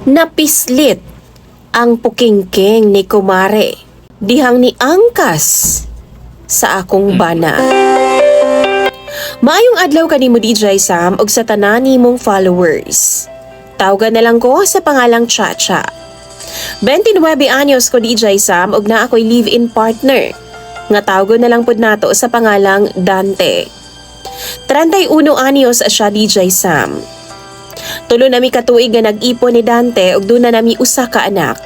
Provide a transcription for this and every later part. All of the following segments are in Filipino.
Napislit ang pukingking ni kumare, dihang ni angkas sa akong bana. Maayong adlaw kanimo DJ Sam og sa tanan nimong followers. Tawagan na lang ko sa pangalang Chacha. 29 anyos ko DJ Sam og na ako'y live-in partner. Nga tawagon na lang pud nato sa pangalang Dante. 31 anyos siya DJ Sam. Tulo nami katuig nga nag-ipon ni Dante og doon na nami usa ka anak.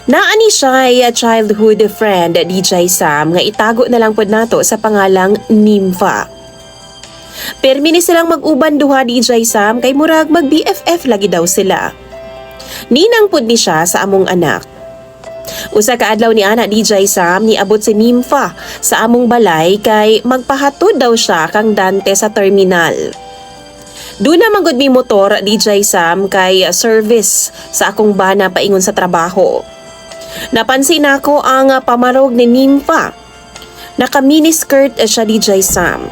Naani siya ay childhood friend DJ Sam nga itago na lang pud nato sa pangalang Nympha. Permi ni silang mag-uban duha DJ Sam kay murag mag-BFF lagi daw sila. Ninang pud ni siya sa among anak. Usa ka adlaw ni ana DJ Sam niabot si Nympha sa among balay kay magpahatod daw siya kang Dante sa terminal. Doon na magod mi motor DJ Sam kay service sa akong bana paingon sa trabaho. Napansin ako ang pamarog ni Nympha. Naka miniskirt siya DJ Sam.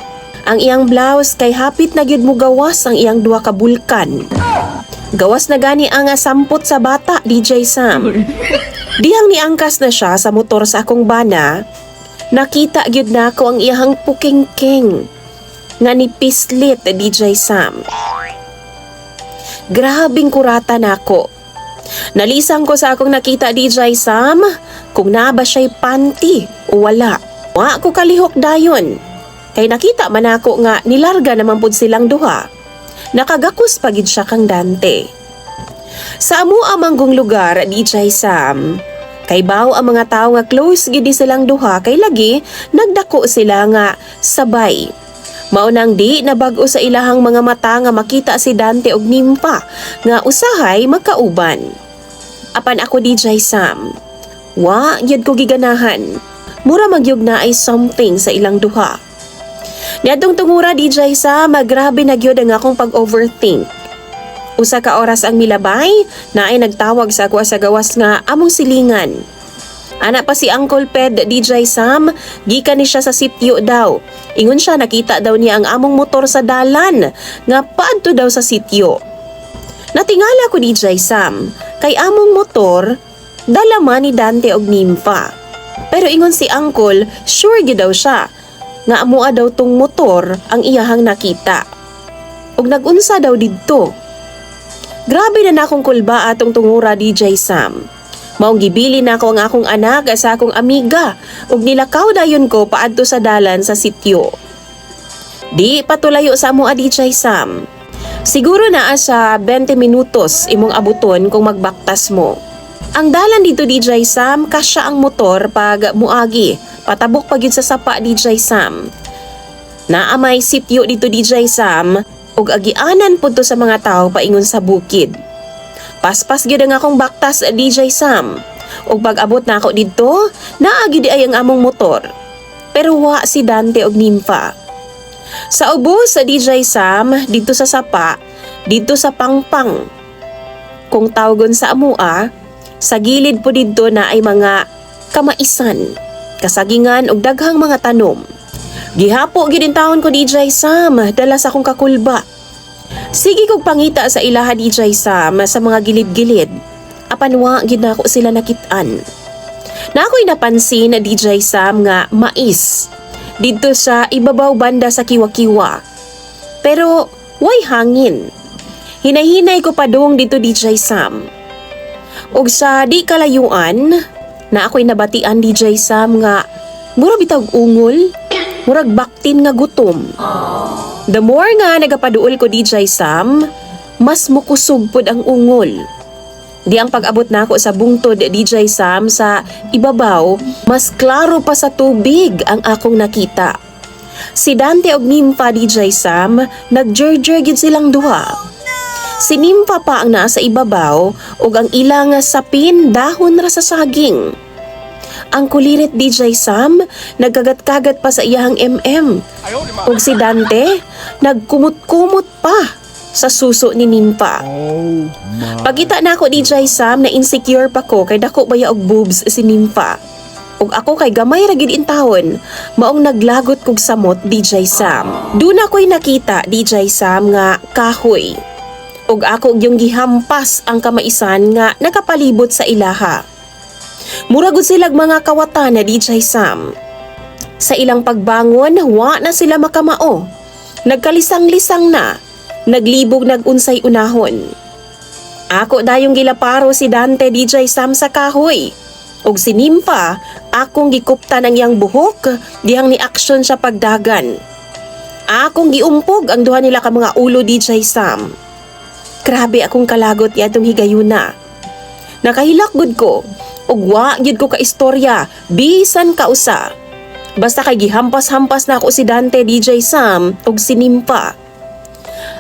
Ang iyang blouse kay hapit na gyud mo gawas ang iyang duha ka bulkan. Gawas na gani ang sampot sa bata DJ Sam. Dihang niangkas na siya sa motor sa akong bana, nakita gyud nako ang iyang pukingking nga nipislit DJ Sam. Grabing kurata nako. Nalisang ko sa akong nakita DJ Sam kung naa ba siya'y panty o wala. Wa ko kalihok dayon. Kay nakita man ako nga nilarga naman pud silang duha. Nakagakus pagid siya kang Dante. Sa amo amanggong lugar DJ Sam, kay baw ang mga tao nga close gidi silang duha kay lagi nagdako sila nga sabay. Maunang di nabago sa ilahang mga mata nga makita si Dante og Nympha nga usahay magkauban. Apan ako DJ Sam, wa gyud ko giganahan. Mura magyug na ay something sa ilang duha. Niadtong tungura DJ Sam, grabe na gyud ang akong pag-overthink. Usa ka oras ang milabay na ay nagtawag sa ako sa gawas nga among silingan. Ana pa si Uncle Ped DJ Sam, gikan ni siya sa sityo daw. Ingon siya nakita daw niya ang among motor sa dalan nga paadto daw sa sityo. Natingala ko DJ Sam, kay among motor dala man ni Dante og Nympha. Pero ingon si Uncle, sure gyud daw siya nga amoa daw tong motor ang iyahang nakita. Og nagunsa daw didto. Grabe na nakong kulba atong tungura DJ Sam. Maong gibili na ako ang akong anak sa akong amiga ug nilakaw dayon ko paadto sa dalan sa sityo. Di patulayo sa amo DJ Sam. Siguro naa sa 20 minutos imong abuton kung magbaktas mo. Ang dalan dito DJ Sam, kasya ang motor pag muagi. Patabok pa gyud sa sapa DJ Sam. Naamay sityo dito DJ Sam ug agianan pud to sa mga tao paingon sa bukid. Paspas gyud ang akong baktas DJ Sam. Ug pag-abot na ako didto, naa gyud ay ang among motor. Pero wa si Dante og Nympha. Sa ubos sa DJ Sam didto sa sapa, didto sa pangpang. Kung tawgon sa amua, sa gilid po didto na ay mga kamaisan, kasagingan ug daghang mga tanom. Gihapo gyud in taon ko DJ Sam, dala sa akong kakulba. Sige kog pangita sa ilaha DJ Sam sa mga gilid-gilid. Apan wa gyud nako sila nakit-an. Na ako'y napansin na DJ Sam nga mais didto sa ibabaw banda sa kiwa-kiwa. Pero way hangin. Hinay-hinay ko padung dito DJ Sam. Og sa di kalayuan na ako'y nabatian DJ Sam nga mura bitag ungol, murag baktin nga gutom. The more nga nagapaduol ko DJ Sam, mas mukusog pod ang ungol. Di ang pag-abot nako sa bungtod DJ Sam sa ibabaw, mas klaro pa sa tubig ang akong nakita. Si Dante og Nympha DJ Sam, nagjerjer gid silang duha. Si Nympha pa ang naa sa ibabaw ug ang ilang sapin dahon ra sa saging. Ang kulirit DJ Sam, nagkagat-kagat pa sa iyahang ug si Dante, nagkumot-kumot pa sa suso ni Nympha. Pagkita na ako DJ Sam na insecure pa ko kay dako baya og boobs si Nympha. Ug ako kay gamay ra gid intawon, maong naglagot kog samot DJ Sam. Duna ko'y nakita DJ Sam nga kahoy. ug ako yung gihampas ang kamaisan nga nakapalibot sa ilaha. Muragod silag mga kawatan na DJ Sam. Sa ilang pagbangon, wa na sila makamao. Nagkalisang-lisang na, naglibog nagunsay unahon. Ako dayong gilaparo si Dante DJ Sam sa kahoy. Og si Nympha, akong gikuptan ang iyang buhok, dihang ni aksyon sa pagdagan. Akong giumpog ang duha nila ka mga ulo DJ Sam. Grabe akong kalagot yadtong higayuna. Nakahilakgod ko, ug wa gyud ko ka istorya, bisan kausa. Basta kay gihampas-hampas na ako si Dante DJ Sam ug si Nympha.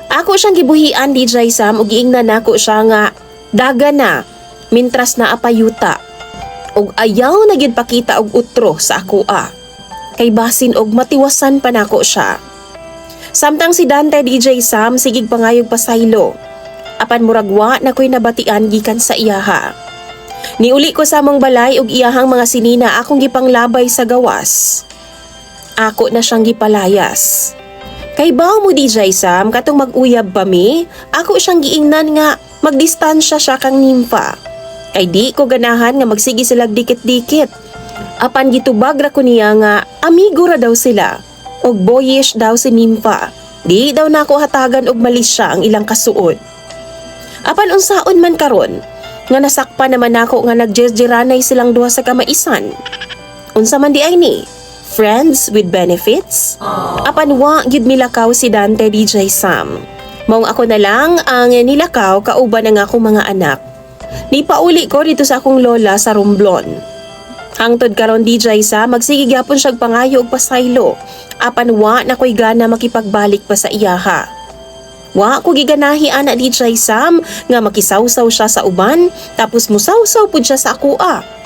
Ako siyang gibuhian DJ Sam ug giingnan nako siya nga dagan na mintras na apayuta. Ug ayaw na gyud pakita og utro sa akoa. Kay basin og matiwasan pa nako siya. Samtang si Dante DJ Sam sigig pangayog pasaylo. Apan muragwa na ko'y nabatian gikan sa iyaha. Niuli ko sa among balay ug iyahang mga sinina akong gipanglabay sa gawas. Ako na siyang gipalayas. Kay baw mo DJ Sam katong mag-uyab pa mi, ako siyang giingnan nga magdistansya siya kang Nympha. Kay di ko ganahan nga magsigi silag dikit-dikit. Apan gitubag ra ko niya nga amigo ra daw sila. Og boyish daw si Nympha. Di daw nako hatagan og malis siya ang ilang kasuod. Apan unsaon man karon, nga nasakpan naman nako nga nagjesjeranay silang duha sa kamaisan. Unsa man di ay ni? Friends with benefits? Apan wa gyud milakaw si Dante DJ Sam. Maong ako na lang ang nilakaw kauban ng akong mga anak. Nipauli ko dito sa akong lola sa Romblon. Hangtod karon DJ Sam magsige gyapon siya pangayo og pasaylo. Apan wa na ko'y gana makipagbalik pa sa iyaha. Wa ko giganahi ana DJ Sam nga makisawsaw siya sa uban tapos musawsaw pud siya sa akoa.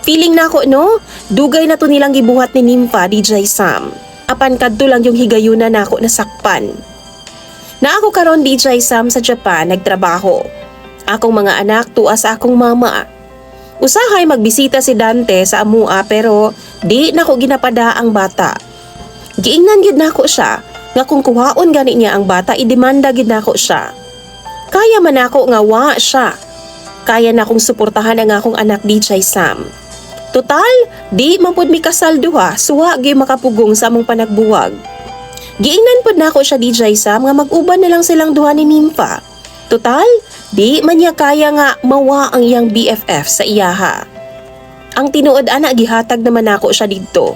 Feeling nako no, dugay na to nilang gibuhat ni Nympha DJ Sam. Apan kadto lang yung higayuna nako nasakpan. Na ako karon DJ Sam sa Japan nagtrabaho. Akong mga anak tuwa sa akong mama. Usahay magbisita si Dante sa amua pero di nako ginapada ang bata. Giingnan gid nako siya nga kung kuhaon gani niya ang bata idemanda gid nako siya. Kaya man ako nga wa siya. Kaya na akong suportahan ang akong anak DJ Sam. Total, di man pud mi kasal duha, suwa gyud makapugong sa among panagbuwag. Giingnan pud nako siya DJ Sam nga mag-uban na lang silang duha ni Nympha. Total, di man niya kaya nga mawa ang iyang BFF sa iyaha. Ang tinuod ana gihatag naman nako siya didto.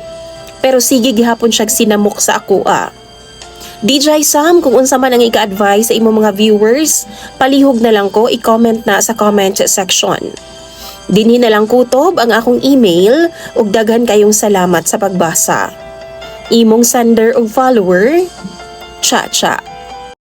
Pero sige gihapon siya sinamok sa akoa. DJ Sam, kung unsa man ang ika-advise sa imong mga viewers, palihog na lang ko i-comment na sa comment section. Dinhi na lang kutob ang akong email ug daghan kayong salamat sa pagbasa. Imong sender ug follower, Cha Cha.